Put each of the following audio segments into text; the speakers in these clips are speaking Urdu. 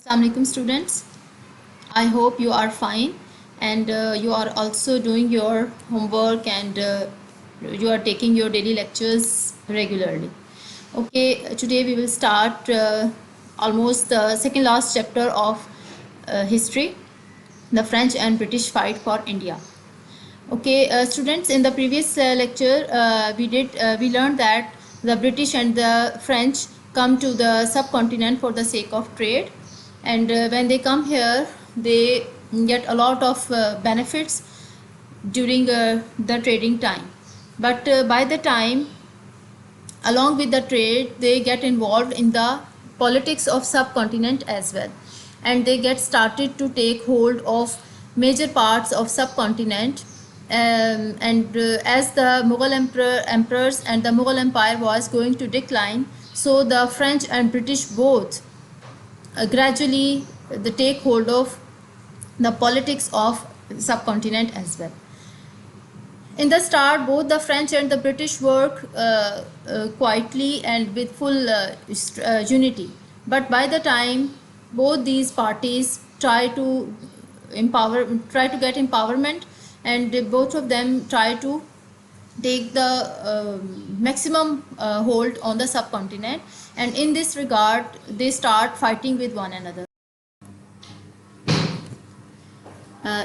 Assalamualaikum students. I hope you are fine and you are also doing your homework and you are taking your daily lectures regularly. Okay, today we will start almost the second last chapter of history, the French and British fight for India. Okay, students, in the previous lecture, we learned that the British and the French come to the subcontinent for the sake of trade, and when they come here, they get a lot of benefits during the trading time. But by the time, along with the trade, they get involved in the politics of subcontinent as well, and they get started to take hold of major parts of subcontinent. And as the Mughal emperors and the Mughal empire was going to decline, so the French and British both gradually they take hold of the politics of subcontinent as well. In the start, both the French and the British work quietly and with full unity. But by the time both these parties try to get empowerment, and both of them try to take the maximum hold on the subcontinent, and in this regard they start fighting with one another.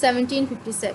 1757।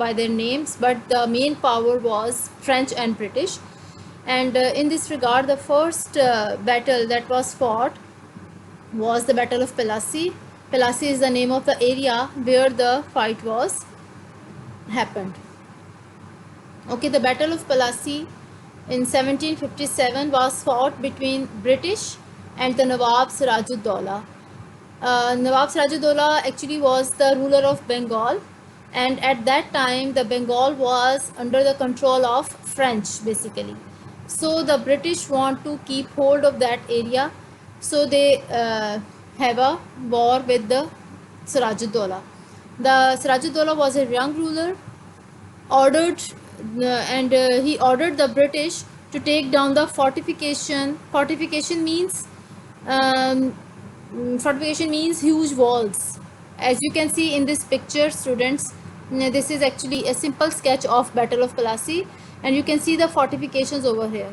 by their names, but the main power was French and British. And in this regard, the first battle that was fought was the Battle of Plassey. Plassey is the name of the area where the fight was happened. Okay, the Battle of Plassey in 1757 was fought between British and the Nawab Sirajuddaulah. Nawab Sirajuddaulah actually was the ruler of Bengal, and at that time the Bengal was under the control of French basically. So the British want to keep hold of that area, so they have a war with the Sirajuddaulah. The Sirajuddaulah was a young ruler, he ordered the British to take down the fortification. Fortification means huge walls. As you can see in this picture, students, this is actually a simple sketch of Battle of Plassey, and you can see the fortifications over here.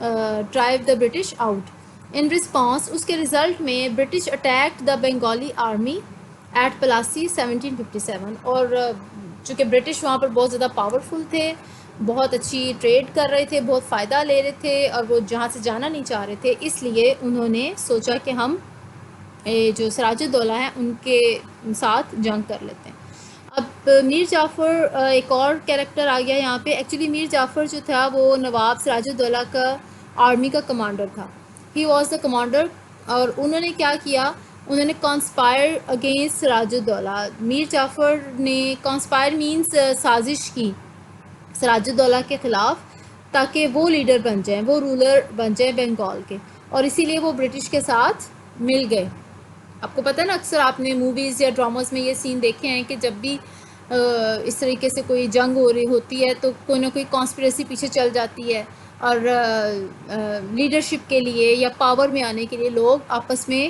Drive the British out. In response اس کے رزلٹ میں British attack the Bengali army at Plassey 1757. اور چونکہ برٹش وہاں پر بہت زیادہ پاورفل تھے, بہت اچھی ٹریڈ کر رہے تھے, بہت فائدہ لے رہے تھے, اور وہ جہاں سے جانا نہیں چاہ رہے تھے, اس لیے انہوں نے سوچا کہ ہم جو سراج الدولہ ہیں ان کے ساتھ جنگ کر لیتے ہیں. اب میر جعفر ایک اور کیریکٹر آ گیا یہاں پہ. ایکچولی میر جعفر جو تھا وہ نواب سراج الدولہ کا آرمی کا کمانڈر تھا. He was the commander. اور انہوں نے کیا کیا, انہوں نے کانسپائر اگینسٹ سراج الدولہ. میر جعفر نے کانسپائر مینس سازش کی سراج الدولہ کے خلاف, تاکہ وہ لیڈر بن جائیں, وہ رولر بن جائیں بنگال کے, اور اسی لیے وہ برٹش کے ساتھ مل گئے. آپ کو پتہ ہے نا, اکثر آپ نے موویز یا ڈراماز میں یہ سین دیکھے ہیں کہ جب بھی اس طریقے سے کوئی جنگ ہو رہی ہوتی ہے تو کوئی نہ کوئی کانسپریسی پیچھے چل جاتی ہے, اور لیڈرشپ کے لیے یا پاور میں آنے کے لیے لوگ آپس میں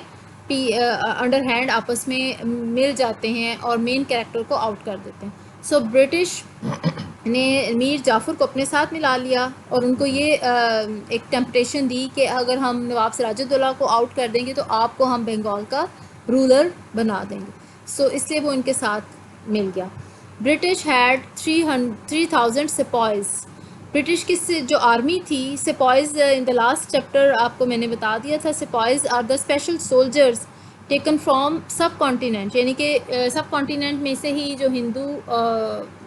انڈر ہینڈ آپس میں مل جاتے ہیں اور مین کیریکٹر کو آؤٹ کر دیتے ہیں. سو برٹش نے میر جعفر کو اپنے ساتھ ملا لیا اور ان کو یہ ایک ٹیمپٹیشن دی کہ اگر ہم نواب سراج الدولہ کو آؤٹ کر دیں گے تو آپ کو ہم بنگال کا رولر بنا دیں گے. سو اس لیے وہ ان کے ساتھ مل گیا. British head 3000 spies. برٹش کی جو آرمی تھی, spies in the last chapter آپ کو میں نے بتا دیا تھا, spies are the special soldiers taken from subcontinent, یعنی کہ سب کانٹیننٹ میں سے ہی جو ہندو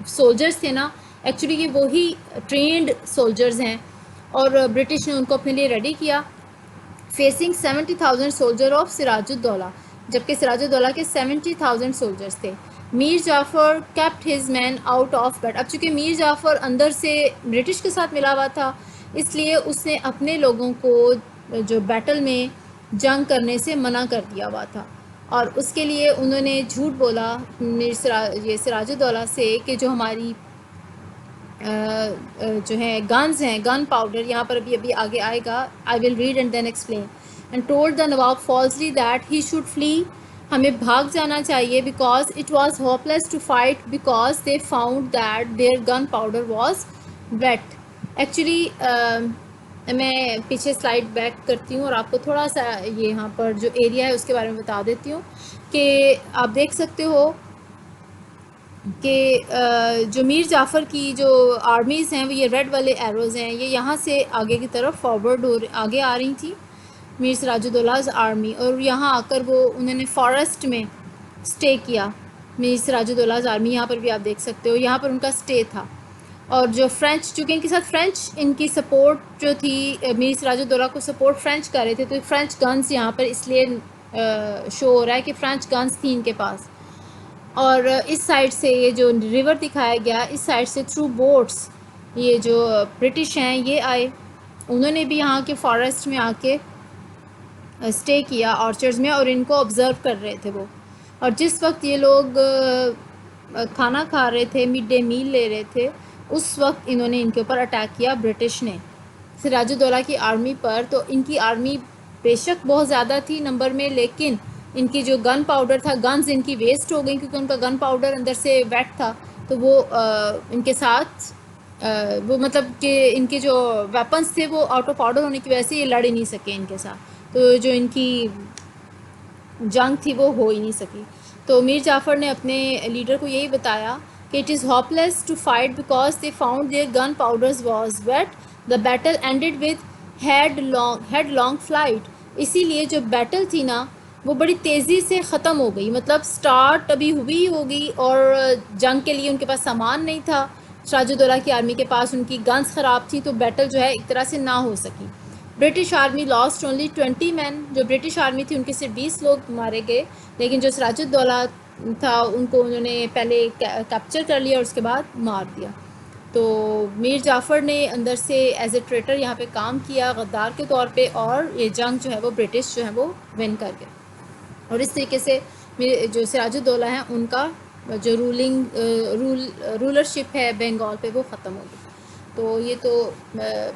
سولجرز تھے نا, ایکچولی یہ وہی ٹرینڈ سولجرز ہیں, اور برٹش نے ان کو اپنے لیے ریڈی کیا. Facing 70,000 soldier of Siraj ud-Daulah, جبکہ سراج الدولہ کے 70,000 سولجرز تھے. Mir Jafar kept his men out of battle. اب چونکہ میر جعفر اندر سے برٹش کے ساتھ ملا ہوا تھا, اس لیے اس نے اپنے لوگوں کو جو بیٹل میں جنگ کرنے سے منع کر دیا ہوا تھا, اور اس کے لیے انہوں نے جھوٹ بولا یہ سراج الدولہ سے کہ جو ہماری جو ہے گنز ہیں, گن پاؤڈر, یہاں پر ابھی آگے آئے گا, I will read and then explain. And told the nawab falsely that he should flee, ہمیں بھاگ جانا چاہیے, because it was hopeless to fight because they found that their gunpowder was wet. Actually میں پیچھے سلائڈ بیک کرتی ہوں اور آپ کو تھوڑا سا یہاں پر جو ایریا ہے اس کے بارے میں بتا دیتی ہوں کہ آپ دیکھ سکتے ہو کہ جو میر جعفر کی جو آرمیز ہیں وہ یہ ریڈ والے ایروز ہیں, یہ یہاں سے آگے کی طرف فارورڈ آگے آ رہی تھیں میر سراج الدولہ's آرمی, اور یہاں آ کر وہ انہوں نے فارسٹ میں سٹے کیا. میر سراج الدولہ's آرمی یہاں پر بھی آپ دیکھ سکتے ہو, یہاں پر ان کا سٹے تھا. اور جو فرینچ, چونکہ ان کے ساتھ فرینچ ان کی سپورٹ جو تھی, میر سراج الدولہ کو سپورٹ فرینچ کر رہے تھے, تو فرینچ گنز یہاں پر اس لیے شو ہو رہا ہے کہ فرینچ گنز تھی ان کے پاس. اور اس سائڈ سے یہ جو ریور دکھایا گیا, اس سائڈ سے تھرو بوٹس یہ جو برٹش ہیں یہ آئے, انہوں نے بھی یہاں کے فارسٹ میں آ کے اسٹے کیا آرچرز میں, اور ان کو آبزرو کر رہے تھے وہ. اور جس وقت یہ لوگ کھانا کھا رہے تھے, مڈ ڈے میل لے رہے تھے, اس وقت انہوں نے ان کے اوپر اٹیک کیا برٹش نے سراج الدولہ کی آرمی پر. تو ان کی آرمی بے شک بہت زیادہ تھی نمبر میں, لیکن ان کی جو گن پاؤڈر تھا, گنز ان کی ویسٹ ہو گئی کیونکہ ان کا گن پاؤڈر اندر سے ویٹ تھا, تو وہ ان کے ساتھ وہ مطلب کہ ان کے جو ویپنس تھے وہ آؤٹ آف آرڈر ہونے کی وجہ سے یہ لڑ ہی نہیں سکے ان کے ساتھ, تو جو ان کی جنگ تھی وہ ہو ہی نہیں سکی. تو میر جعفر نے اپنے لیڈر کو یہی بتایا کہ it is hopeless to fight because they found their gunpowders was wet. The battle ended with headlong flight. اسی لیے جو بیٹل تھی نا وہ بڑی تیزی سے ختم ہو گئی, مطلب سٹارٹ ابھی ہوئی ہوگی اور جنگ کے لیے ان کے پاس سامان نہیں تھا سراج الدولہ کی آرمی کے پاس, ان کی گنز خراب تھی, تو بیٹل جو ہے ایک طرح سے نہ ہو سکی. برٹش آرمی لاسٹ اونلی 20 مین. جو برٹش آرمی تھی ان کے صرف 20 لوگ مارے گئے, لیکن جو سراج الدولہ تھا ان کو انہوں نے پہلے کیپچر کر لیا اور اس کے بعد مار دیا. تو میر جعفر نے اندر سے ایز اے ٹریٹر یہاں پہ کام کیا غدار کے طور پہ, اور یہ جنگ جو ہے وہ برٹش جو ہے وہ ون کر گئے. اور اس طریقے سے جو سراج الدولہ ہیں ان کا جو رولرشپ ہے بنگال پہ وہ ختم ہو گئی. تو یہ تو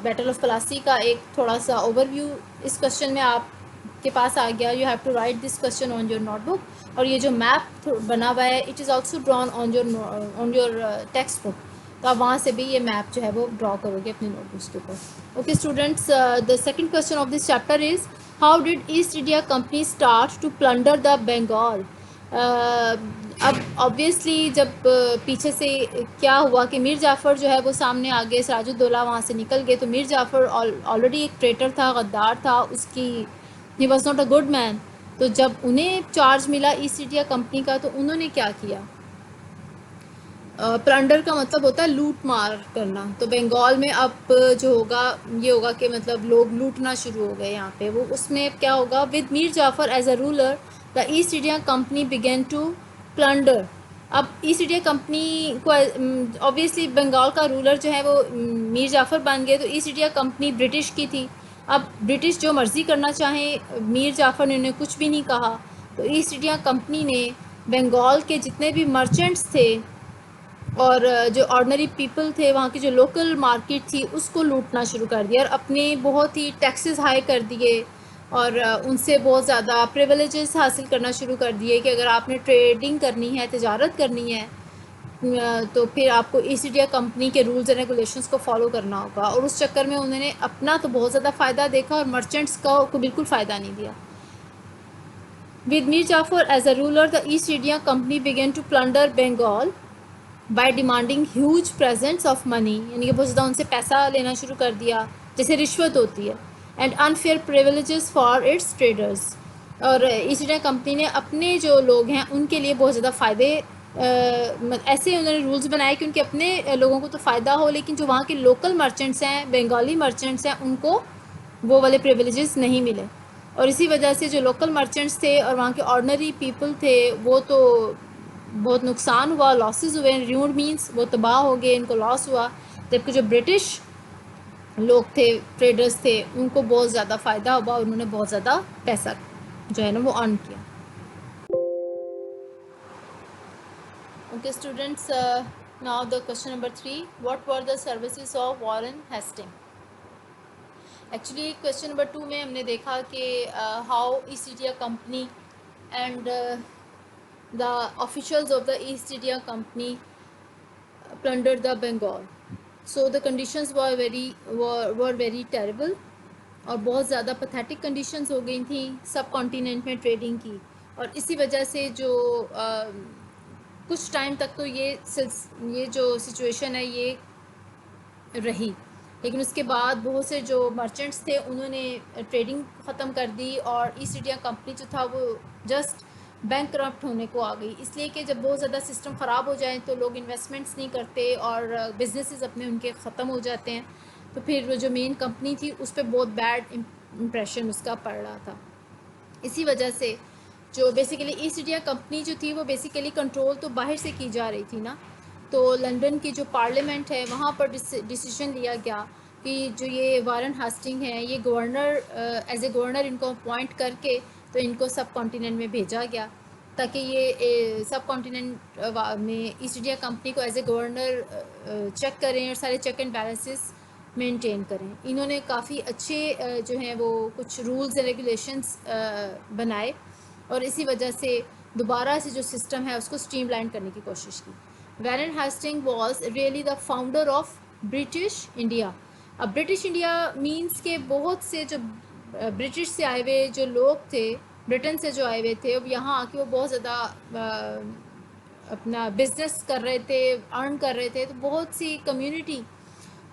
بیٹل آف پلاسی کا ایک تھوڑا سا اوور ویو اس کوشچن میں آپ کے پاس آ گیا. You have to write this question on your notebook. اور یہ جو میپ بنا ہوا ہے it is also drawn on your textbook, تو آپ وہاں سے بھی یہ میپ جو ہے وہ ڈرا کرو گے اپنی نوٹ بکس کے اوپر. Okay students, the second question of this chapter is how did East India Company start to plunder the Bengal. اب آبویسلی جب پیچھے سے کیا ہوا کہ میر جعفر جو ہے وہ سامنے آ گئے, سراج الدولہ وہاں سے نکل گئے, تو میر جعفر آلریڈی ایک ٹریٹر تھا, غدار تھا, اس کی he was not a good man. تو جب انہیں چارج ملا ایسٹ انڈیا کمپنی کا تو انہوں نے کیا کیا, پلنڈر کا مطلب ہوتا ہے لوٹ مار کرنا. تو بنگال میں اب جو ہوگا یہ ہوگا کہ مطلب لوگ لوٹنا شروع ہو گئے یہاں پہ. وہ اس میں کیا ہوگا, with Mir Jafar as a ruler the East India company begin to plunder. اب ایسٹ انڈیا کمپنی کو اوبیسلی بنگال کا رولر جو ہے وہ میر جعفر بن گئے, تو ایسٹ انڈیا کمپنی برٹش کی تھی. اب برٹش جو مرضی کرنا چاہیں, میر جعفر نے انہیں کچھ بھی نہیں کہا. تو ایسٹ انڈیا کمپنی نے بنگال کے جتنے بھی مرچنٹس تھے اور جو آرڈنری پیپل تھے, وہاں کی جو لوکل مارکیٹ تھی, اس کو لوٹنا شروع کر دیا اور اپنے بہت ہی ٹیکسز ہائی کر دیے اور ان سے بہت زیادہ پریویلیجز حاصل کرنا شروع کر دیے کہ اگر آپ نے ٹریڈنگ کرنی ہے, تجارت کرنی ہے, تو پھر آپ کو ایسٹ انڈیا کمپنی کے رولز اینڈ ریگولیشنز کو فالو کرنا ہوگا. اور اس چکر میں انہوں نے اپنا تو بہت زیادہ فائدہ دیکھا اور مرچنٹس کو بالکل فائدہ نہیں دیا. With Mir Jafar as a ruler the East India company begin to plunder Bengal by demanding huge presents of money, یعنی کہ بہت زیادہ ان سے پیسہ لینا شروع کر دیا جیسے رشوت ہوتی ہے, and unfair privileges for its traders. اور ایسٹ انڈیا کمپنی نے اپنے جو لوگ ہیں ان کے لیے بہت زیادہ فائدے ایسے انہوں نے رولز بنائے کہ ان کے اپنے لوگوں کو تو فائدہ ہو, لیکن جو وہاں کے لوکل مرچنٹس ہیں, بنگالی مرچنٹس ہیں, ان کو وہ والے پریویلیجز نہیں ملے. اور اسی وجہ سے جو لوکل مرچنٹس تھے اور وہاں کے آرڈنری پیپل تھے وہ تو بہت نقصان ہوا, لاسز ہوئے, ریونڈ مینس وہ تباہ ہو گئے, ان کو لاس ہوا. جبکہ جو برٹش لوگ تھے, ٹریڈرز تھے, ان کو بہت زیادہ فائدہ ہوا, انہوں نے بہت زیادہ پیسہ جو ہے نا وہ ارن کیا. Okay students, now the question number 3, what were the services of Warren Hastings. Actually question number 2 میں ہم نے دیکھا کہ how East India company and the officials of the East India company plundered the Bengal. So the conditions were very terrible اور بہت زیادہ پتھیٹک کنڈیشنز ہو گئی تھیں سب کانٹیننٹ میں ٹریڈنگ کی. اور اسی وجہ سے جو کچھ ٹائم تک تو یہ جو سچویشن ہے یہ رہی, لیکن اس کے بعد بہت سے جو مرچنٹس تھے انہوں نے ٹریڈنگ ختم کر دی اور ایسٹ انڈیا کمپنی جو تھا وہ جسٹ بینک کرپٹ ہونے کو آ گئی. اس لیے کہ جب بہت زیادہ سسٹم خراب ہو جائیں تو لوگ انویسٹمنٹس نہیں کرتے اور بزنسز اپنے ان کے ختم ہو جاتے ہیں, تو پھر وہ جو مین کمپنی تھی اس پہ بہت بیڈ امپریشن اس کا پڑ رہا تھا. اسی وجہ سے جو بیسیکلی ایسٹ انڈیا کمپنی جو تھی وہ بیسیکلی کنٹرول تو باہر سے کی جا رہی تھی نا. تو لنڈن کی جو پارلیمنٹ ہے وہاں پر ڈیسیجن لیا گیا کہ جو یہ وارن ہاسٹنگ ہے یہ گورنر ایز اے گورنر ان کو اپوائنٹ کر کے تو ان کو سب کانٹیننٹ میں بھیجا گیا تاکہ یہ سب کانٹیننٹ میں ایسٹ انڈیا کمپنی کو ایز اے گورنر چیک کریں اور سارے چیک اینڈ بیلنسز مینٹین کریں. انہوں نے کافی اچھے جو ہیں وہ کچھ رولز اینڈ ریگولیشنس بنائے اور اسی وجہ سے دوبارہ سے جو سسٹم ہے اس کو اسٹریم لائن کرنے کی کوشش کی. Warren Hasting was really the founder of British India. اب برٹش انڈیا مینس کہ بہت سے جو برٹش سے آئے ہوئے جو لوگ تھے, برٹن سے جو آئے ہوئے تھے, اب یہاں آ کے وہ بہت زیادہ اپنا بزنس کر رہے تھے, ارن کر رہے تھے. تو بہت سی کمیونٹی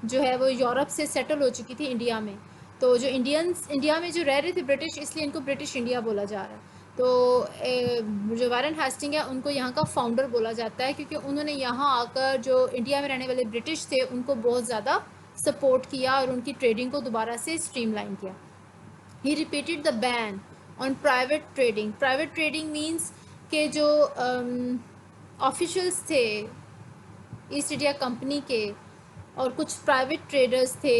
جو ہے وہ یورپ سے سیٹل ہو چکی تھی انڈیا میں. تو جو انڈینس انڈیا میں جو رہ رہے تھے برٹش, اس لیے ان کو برٹش انڈیا بولا جا رہا ہے. تو جو وارن ہاسٹنگ ہے ان کو یہاں کا فاؤنڈر بولا جاتا ہے کیونکہ انہوں نے یہاں آ کر جو انڈیا میں رہنے والے برٹش تھے ان کو بہت زیادہ سپورٹ کیا اور ان کی ٹریڈنگ کو دوبارہ سے اسٹریم لائن کیا. He repeated the ban on private trading. Private trading means کہ جو آفیشلس تھے ایسٹ انڈیا کمپنی کے اور کچھ پرائیویٹ ٹریڈرز تھے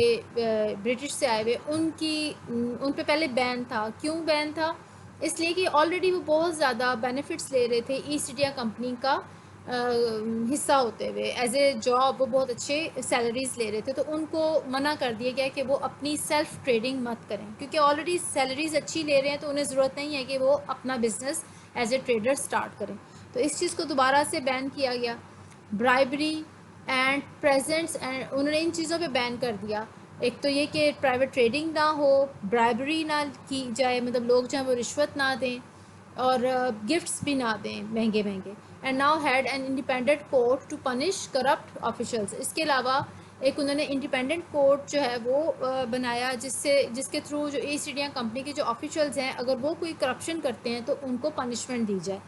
برٹش سے آئے ہوئے, ان پہ پہلے بین تھا. کیوں بین تھا؟ اس لیے کہ آلریڈی وہ بہت زیادہ بینیفٹس لے رہے تھے ایسٹ انڈیا کمپنی کا حصہ ہوتے ہوئے. ایز اے جاب وہ بہت اچھے سیلریز لے رہے تھے, تو ان کو منع کر دیا گیا کہ وہ اپنی سیلف ٹریڈنگ مت کریں کیونکہ آلریڈی سیلریز اچھی لے رہے ہیں تو انہیں ضرورت نہیں ہے کہ وہ اپنا business as a trader start کریں. تو اس چیز کو دوبارہ سے بین کیا گیا. برائبری اینڈ پریزنٹس، اینڈ انہوں نے ان چیزوں پہ بین کر دیا. ایک تو یہ کہ پرائیویٹ ٹریڈنگ نہ ہو، برائبری نہ کی جائے، مطلب لوگ جو ہیں وہ رشوت نہ دیں، اور گفٹس بھی نہ دیں مہنگے مہنگے. And now had an independent court to punish corrupt officials. اس کے علاوہ ایک انہوں نے انڈیپینڈنٹ کورٹ جو ہے وہ بنایا، جس کے تھرو جو ایسٹ انڈیا کمپنی کے جو آفیشلز ہیں اگر وہ کوئی کرپشن کرتے ہیں تو ان کو پنشمنٹ دی جائے،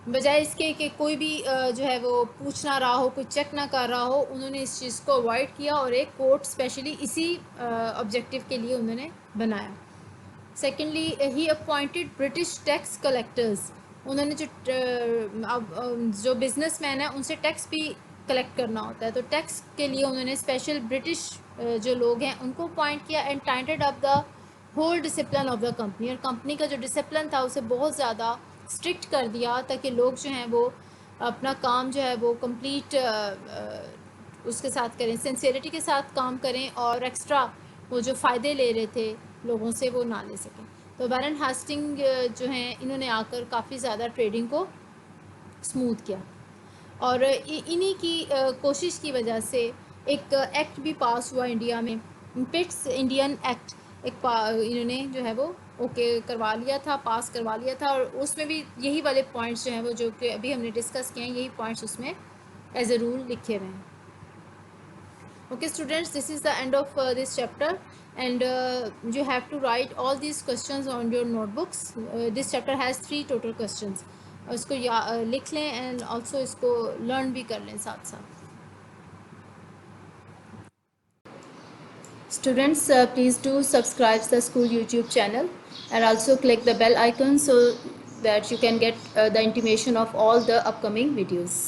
بجائے اس کے کہ کوئی بھی جو ہے وہ پوچھ نہ رہا ہو، کوئی چیک نہ کر رہا ہو. انہوں نے اس چیز کو اوائڈ کیا اور ایک کورٹ اسپیشلی اسی آبجیکٹیو کے لیے انہوں نے بنایا. Secondly he appointed British tax collectors. انہوں نے جو بزنس مین ہیں ان سے ٹیکس بھی کلیکٹ کرنا ہوتا ہے، تو ٹیکس کے لیے انہوں نے اسپیشل برٹش جو لوگ ہیں ان کو اپوائنٹ کیا. And tightened up the whole discipline of the company. اور کمپنی کا جو ڈسپلن تھا اسے بہت زیادہ اسٹرکٹ کر دیا تاکہ لوگ جو ہیں وہ اپنا کام جو ہے وہ کمپلیٹ اس کے ساتھ کریں، سنسیئرٹی کے ساتھ کام کریں، اور ایکسٹرا وہ جو فائدے لے رہے تھے لوگوں سے وہ نہ لے سکیں. تو وارن ہاسٹنگ جو ہیں انہوں نے آ کر کافی زیادہ ٹریڈنگ کو اسموتھ کیا، اور انہی کی کوشش کی وجہ سے ایک ایکٹ بھی پاس ہوا انڈیا میں، پٹس انڈین ایکٹ. انہوں نے جو ہے وہ اوکے کروا لیا تھا، پاس کروا لیا تھا، اور اس میں بھی یہی والے پوائنٹس جو ہیں وہ جو کہ ابھی ہم نے ڈسکس کیے ہیں، یہی پوائنٹس اس میں ایز اے رول لکھے ہوئے ہیں. Okay students, this is the end of this chapter, and you have to write all these questions on your notebooks. This chapter has 3 total questions. اس کو لکھ لیں and also اس کو learn بھی کر لیں ساتھ ساتھ. Students, please do subscribe the school YouTube channel and also click the bell icon so that you can get the intimation of all the upcoming videos.